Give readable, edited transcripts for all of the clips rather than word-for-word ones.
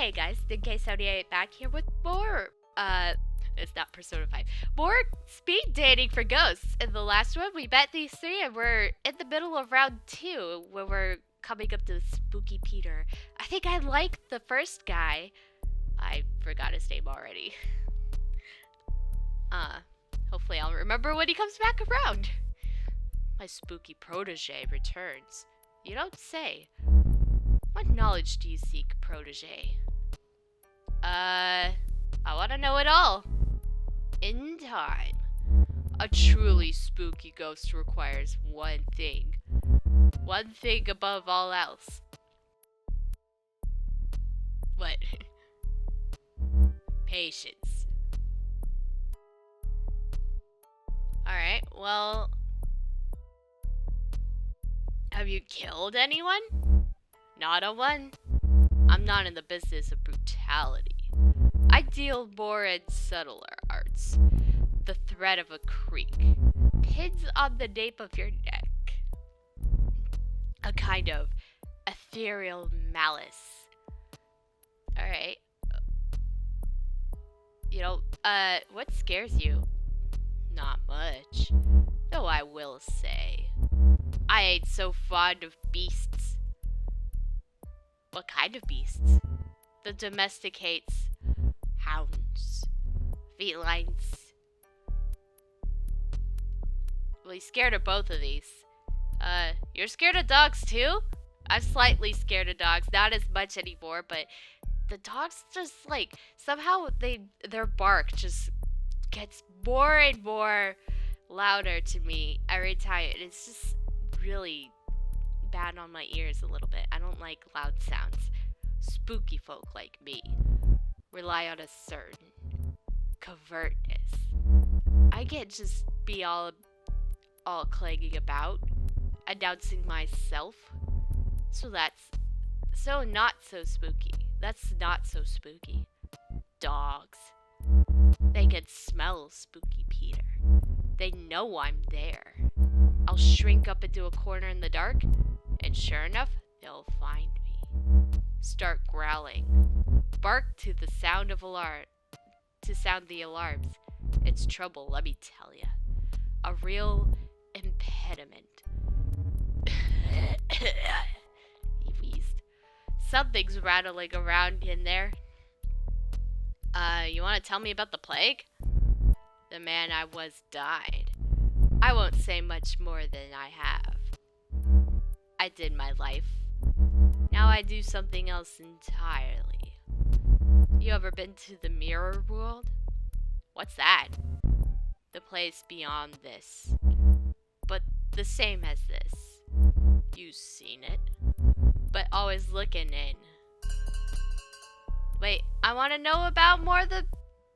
Hey guys, K78 back here with more, it's not Persona 5, more speed dating for ghosts. In the last one, we met these three and we're in the middle of round 2, where we're coming up to Spooky Peter. I think I like the first guy. I forgot his name already. Hopefully I'll remember when he comes back around. My spooky protege returns. You don't say. What knowledge do you seek, protege? I want to know it all. In time. A truly spooky ghost requires one thing. One thing above all else. What? Patience. Alright, well... Have you killed anyone? Not a one. I'm not in the business of brutality. I deal more in subtler arts. The thread of a creek. Pins on the nape of your neck. A kind of ethereal malice. Alright. You know, what scares you? Not much. Though I will say, I ain't so fond of beasts. What kind of beasts? The domesticates. Hounds. Felines. Well, he's scared of both of these. You're scared of dogs too? I'm slightly scared of dogs. Not as much anymore, but the dogs just, like, somehow their bark just gets more and more louder to me every time. It's just really bad on my ears a little bit. I don't like loud sounds. Spooky folk like me rely on a certain covertness. I can't just be all clanging about, announcing myself. So not so spooky. That's not so spooky. Dogs. They can smell Spooky Peter. They know I'm there. I'll shrink up into a corner in the dark, and sure enough, they'll find me. Start growling. Bark to the sound of to sound the alarms. It's trouble, let me tell ya. A real impediment. He wheezed. Something's rattling around in there. You want to tell me about the plague? The man I was died. I won't say much more than I have. I did my life. Now I do something else entirely. You ever been to the mirror world? What's that? The place beyond this. But the same as this. You've seen it. But always looking in. Wait, I want to know about more of the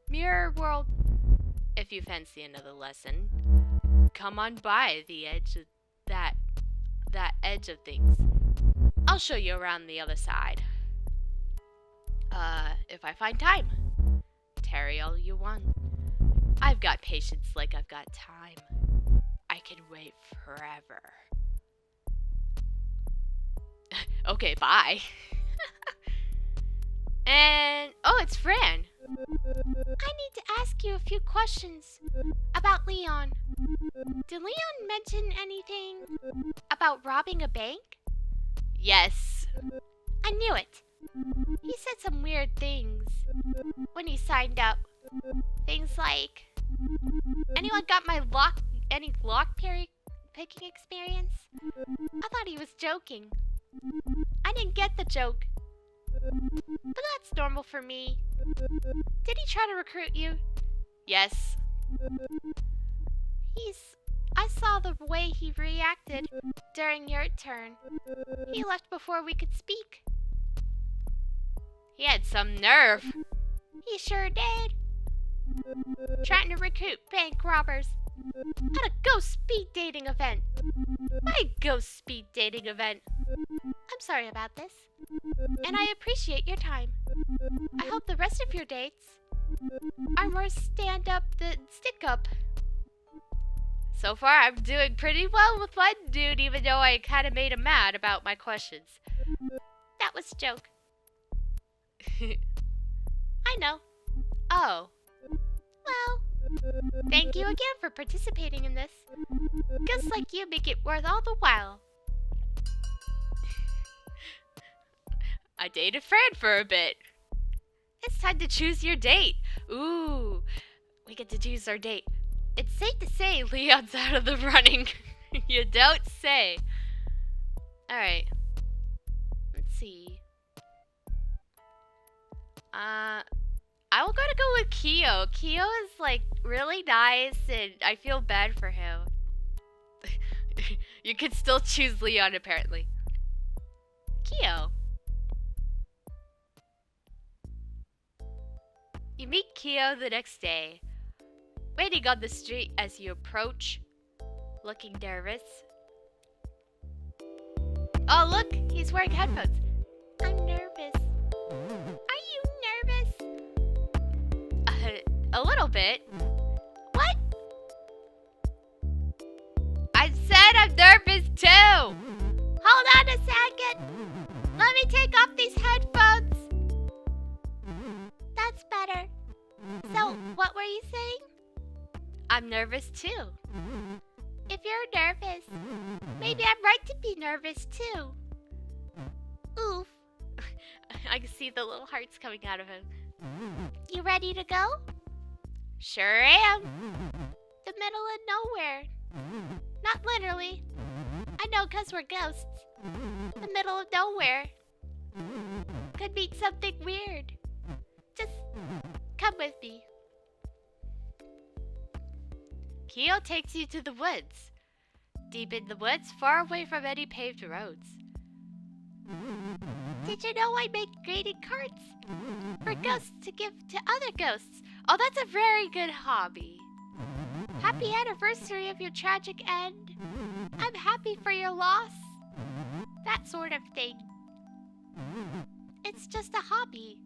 mirror world. If you fancy another lesson, come on by the edge of that edge of things. I'll show you around the other side. If I find time. Tarry all you want. I've got patience like I've got time. I can wait forever. Okay, bye. And, oh, it's Fran. I need to ask you a few questions about Leon. Did Leon mention anything about robbing a bank? Yes. I knew it. He said some weird things when he signed up. Things like, anyone got any lock picking experience? I thought he was joking. I didn't get the joke. But that's normal for me. Did he try to recruit you? Yes. I saw the way he reacted during your turn. He left before we could speak. He had some nerve. He sure did. Trying to recruit bank robbers at a ghost speed dating event. My ghost speed dating event. I'm sorry about this. And I appreciate your time. I hope the rest of your dates are more stand up than stick up. So far, I'm doing pretty well with one dude, even though I kind of made him mad about my questions. That was a joke. I know. Oh. Well, thank you again for participating in this. Ghosts like you make it worth all the while. I dated Fran for a bit. It's time to choose your date. Ooh, we get to choose our date. It's safe to say Leon's out of the running. You don't say. Alright. Let's see. I will go with Kyo. Kyo is like really nice and I feel bad for him. You can still choose Leon apparently. Kyo. You meet Kyo the next day, waiting on the street as you approach, looking nervous. Oh look, he's wearing headphones. I'm nervous. Are you nervous? A little bit. What? I said I'm nervous too. Hold on a second. Let me take off these headphones. That's better. So, what were you saying? I'm nervous too. If you're nervous, maybe I'm right to be nervous too. Oof. I can see the little hearts coming out of him. You ready to go? Sure am. The middle of nowhere. Not literally. I know, 'cause we're ghosts. The middle of nowhere. Could mean something weird. Just come with me. Kyo takes you to the woods. Deep in the woods, far away from any paved roads. Did you know I make greeting cards? For ghosts to give to other ghosts. Oh, that's a very good hobby. Happy anniversary of your tragic end. I'm happy for your loss. That sort of thing. It's just a hobby.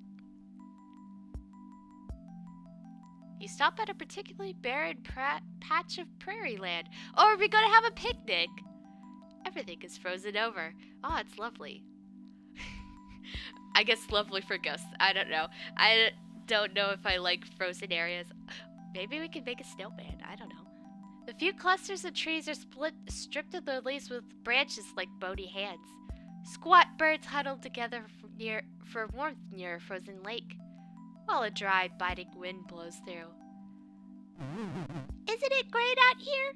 You stop at a particularly barren patch of prairie land. Oh, are we going to have a picnic? Everything is frozen over. Oh, it's lovely. I guess lovely for ghosts. I don't know. I don't know if I like frozen areas. Maybe we could make a snowman. I don't know. The few clusters of trees are stripped of their leaves with branches like bony hands. Squat birds huddled together for warmth near a frozen lake, while a dry, biting wind blows through. Isn't it great out here?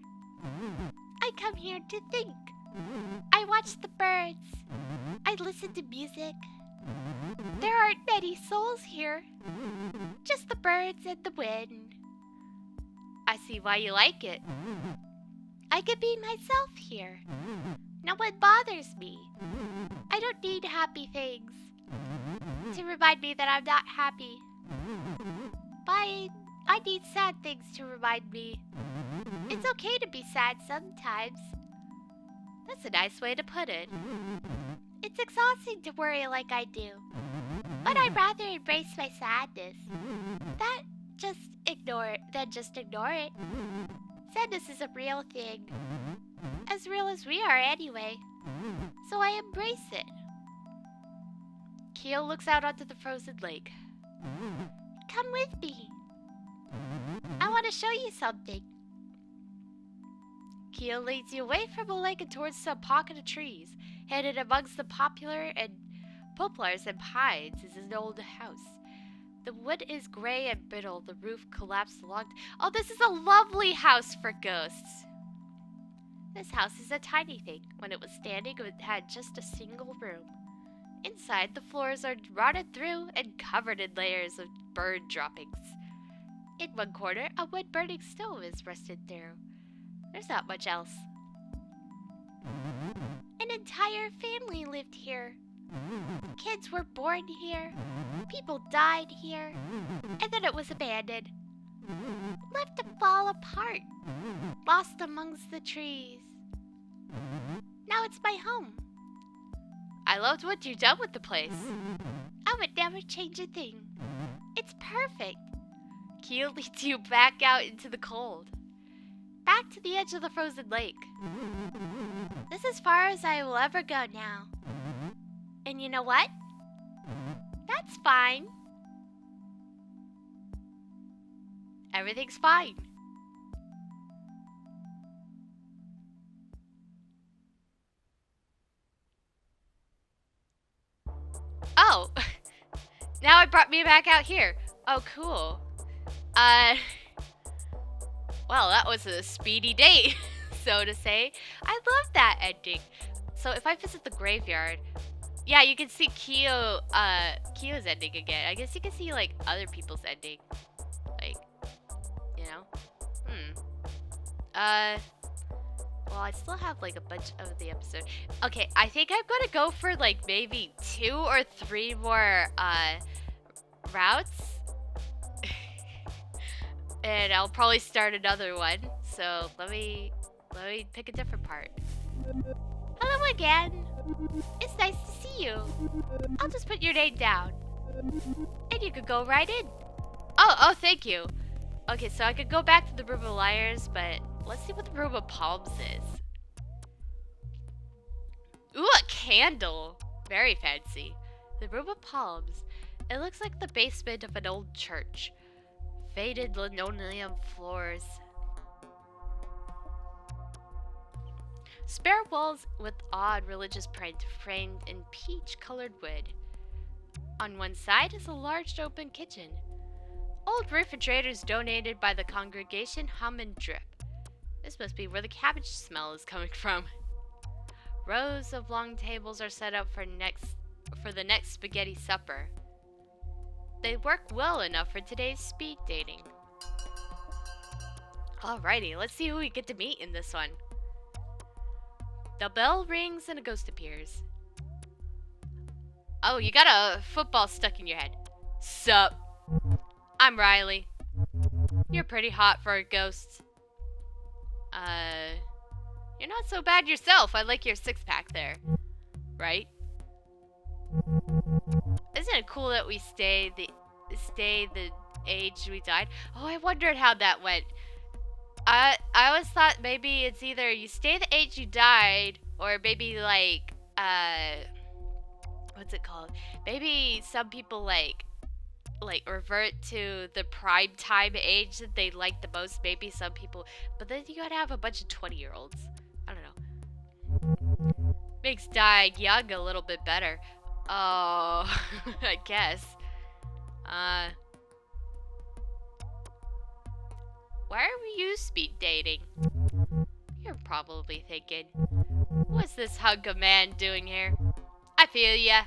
I come here to think. I watch the birds. I listen to music. There aren't many souls here. Just the birds and the wind. I see why you like it. I can be myself here. No one bothers me. I don't need happy things to remind me that I'm not happy. But I need sad things to remind me. It's okay to be sad sometimes. That's a nice way to put it. It's exhausting to worry like I do. But I'd rather embrace my sadness. Than just ignore it. Sadness is a real thing. As real as we are anyway. So I embrace it. Kyo looks out onto the frozen lake. Come with me. I want to show you something. Kyo leads you away from the lake and towards some pocket of trees. Hidden amongst the poplars and pines is an old house. The wood is gray and brittle. The roof collapsed along. Oh, this is a lovely house for ghosts. This house is a tiny thing. When it was standing, it had just a single room. Inside, the floors are rotted through and covered in layers of bird droppings. In one corner, a wood-burning stove is rusted through. There's not much else. An entire family lived here. Kids were born here. People died here. And then it was abandoned. Left to fall apart. Lost amongst the trees. Now it's my home. I loved what you've done with the place. I would never change a thing. It's perfect. Kyo leads you back out into the cold. Back to the edge of the frozen lake. This is as far as I will ever go now. And you know what? That's fine. Everything's fine. Oh, now it brought me back out here. Oh, cool. Well, that was a speedy date, so to say. I love that ending. So if I visit the graveyard, yeah, you can see Kyo's ending again. I guess you can see, like, other people's ending. Like, you know? Well, I still have, like, a bunch of the episode. Okay, I think I'm gonna go for, like, maybe 2 or 3 more, routes. And I'll probably start another one. So, let me pick a different part. Hello again. It's nice to see you. I'll just put your name down. And you could go right in. Oh, thank you. Okay, so I could go back to the Room of Liars, but let's see what the Room of Palms is. Ooh, a candle. Very fancy. The Room of Palms. It looks like the basement of an old church. Faded linoleum floors. Spare walls with odd religious print framed in peach-colored wood. On one side is a large open kitchen. Old refrigerators donated by the congregation hum and drip. This must be where the cabbage smell is coming from. Rows of long tables are set up for the next spaghetti supper. They work well enough for today's speed dating. Alrighty, let's see who we get to meet in this one. The bell rings and a ghost appears. Oh, you got a football stuck in your head. Sup? I'm Riley. You're pretty hot for a ghost. You're not so bad yourself. I like your six-pack there. Right? Isn't it cool that we stay the age we died? Oh, I wondered how that went. I always thought maybe it's either you stay the age you died, or maybe like what's it called? Maybe some people like revert to the prime time age that they like the most. Maybe some people, but then you gotta have a bunch of 20-year-olds. I don't know. Makes dying young a little bit better. Oh, I guess. Why are you speed dating? You're probably thinking, what's this hunk of man doing here? I feel ya.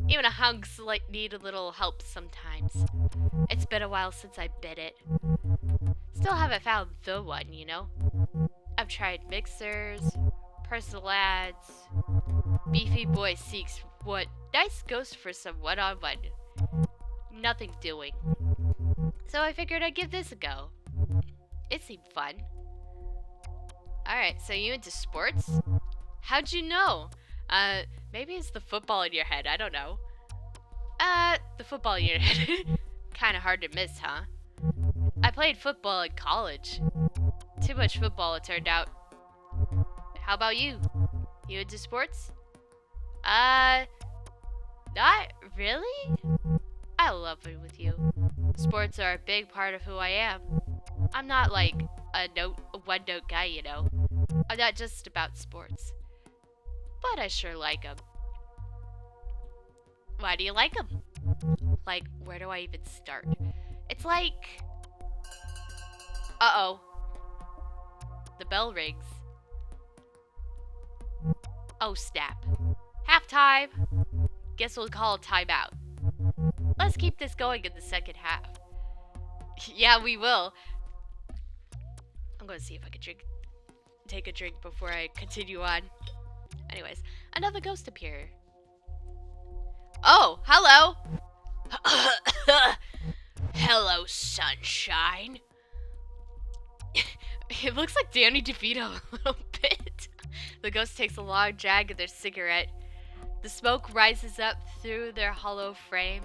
Even a hunks like need a little help sometimes. It's been a while since I bit it. Still haven't found the one, you know? I've tried mixers, personal ads. Beefy boy seeks what? Nice ghost for some one-on-one. Nothing doing. So I figured I'd give this a go. It seemed fun. Alright, so you into sports? How'd you know? Maybe it's the football in your head, I don't know. The football in your head. Kinda hard to miss, huh? I played football in college. Too much football, it turned out. How about you? You into sports? Not really? I love it with you. Sports are a big part of who I am. I'm not like a one-note guy, you know. I'm not just about sports. But I sure like them. Why do you like them? Like, where do I even start? It's like... Uh-oh. The bell rings. Oh, snap. Halftime. Guess we'll call a timeout. Let's keep this going in the second half. Yeah, we will. I'm gonna see if I can take a drink before I continue on. Anyways, another ghost appeared. Oh, hello. Hello, sunshine. It looks like Danny DeVito a little bit. The ghost takes a long drag of their cigarette. The smoke rises up through their hollow frame,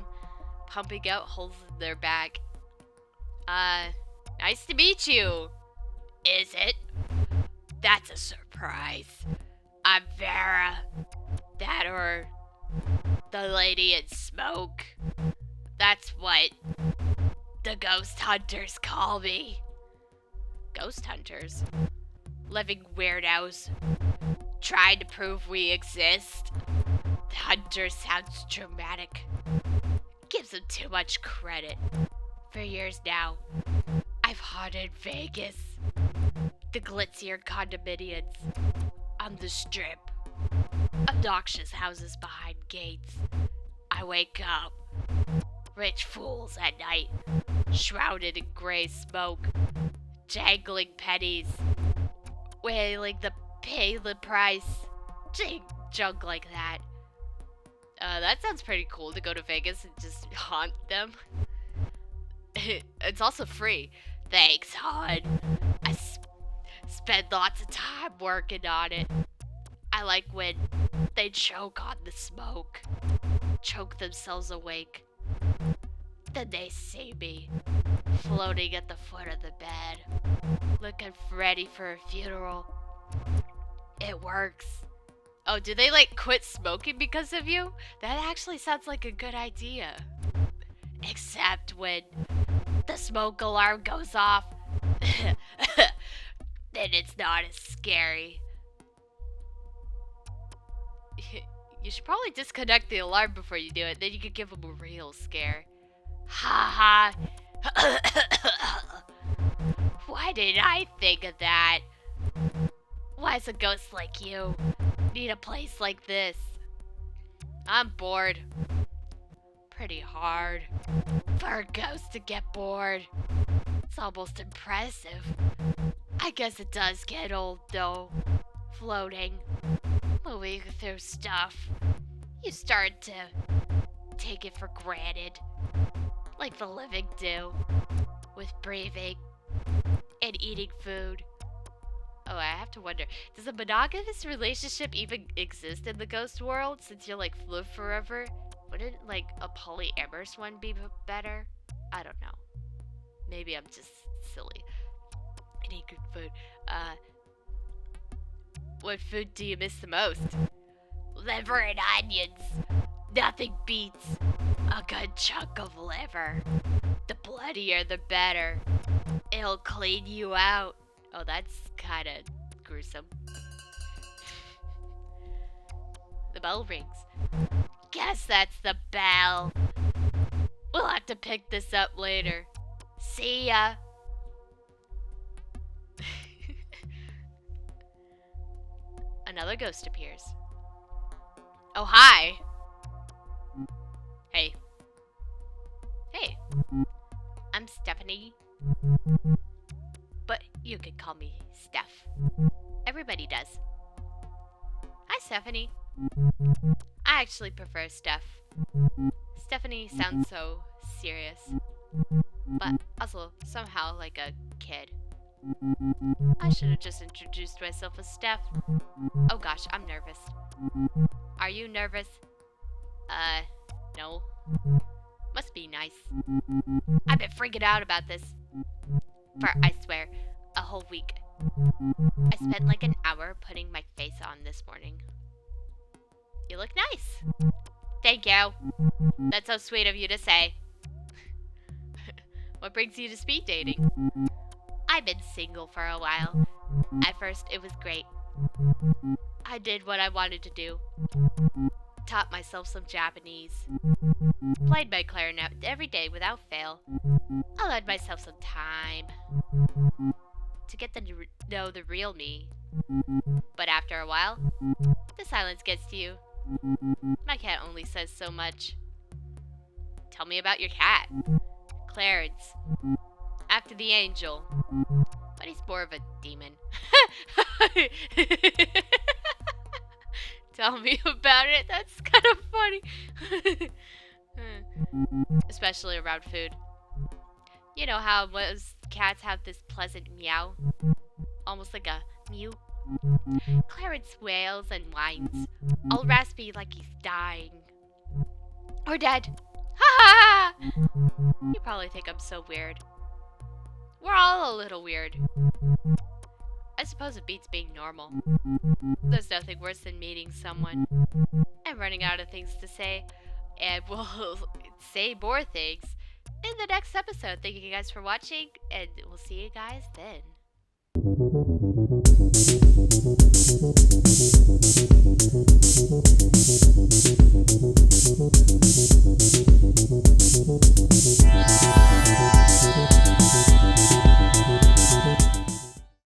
pumping out holes in their back. Nice to meet you. Is it? That's a surprise. I'm Vera. That or The lady in smoke. That's what the ghost hunters call me. Ghost hunters? Living weirdos. Trying to prove we exist. The hunter sounds dramatic. Gives them too much credit. For years now, I've haunted Vegas. The glitzier condominiums. On the strip. Obnoxious houses behind gates. I wake up. Rich fools at night. Shrouded in gray smoke. Jangling pennies. Wailing the pay the price. Junk like that. That sounds pretty cool to go to Vegas and just haunt them. It's also free. Thanks, hon. I spend lots of time working on it. I like when they choke on the smoke. Choke themselves awake. Then they see me, floating at the foot of the bed, looking ready for a funeral. It works. Oh, do they like quit smoking because of you? That actually sounds like a good idea. Except when the smoke alarm goes off, then it's not as scary. You should probably disconnect the alarm before you do it, then you could give them a real scare. Ha ha. Why didn't I think of that? Why does a ghost like you need a place like this? I'm bored. Pretty hard for a ghost to get bored. It's almost impressive. I guess it does get old though. Floating, moving through stuff. You start to take it for granted. Like the living do. With breathing and eating food. Oh, I have to wonder, does a monogamous relationship even exist in the ghost world since you're like live forever? Wouldn't like a polyamorous one be better? I don't know. Maybe I'm just silly. I need good food. What food do you miss the most? Liver and onions. Nothing beats a good chunk of liver. The bloodier the better. It'll clean you out. Oh, that's kind of gruesome. The bell rings. Guess that's the bell. We'll have to pick this up later. See ya. Another ghost appears. Oh, hi. Hey. Hey. I'm Stephanie. But you can call me Steph. Everybody does. Hi, Stephanie. I actually prefer Steph. Stephanie sounds so serious. But also somehow like a kid. I should have just introduced myself as Steph. Oh gosh, I'm nervous. Are you nervous? No. Must be nice. I've been freaking out about this for, I swear, a whole week. I spent like an hour putting my face on this morning. You look nice. Thank you. That's so sweet of you to say. What brings you to speed dating? I've been single for a while. At first, it was great. I did what I wanted to do. Taught myself some Japanese. Played my clarinet every day without fail. Allowed myself some time to get to know the real me. But after a while, the silence gets to you. My cat only says so much. Tell me about your cat. Clarence. After the angel. But he's more of a demon. Tell me about it. That's kind of funny. Especially around food. You know how most cats have this pleasant meow? Almost like a mew. Clarence wails and whines. All raspy like he's dying. Or dead. Ha ha ha! You probably think I'm so weird. We're all a little weird. I suppose it beats being normal. There's nothing worse than meeting someone and running out of things to say, and we'll say more things in the next episode. Thank you guys for watching, and we'll see you guys then.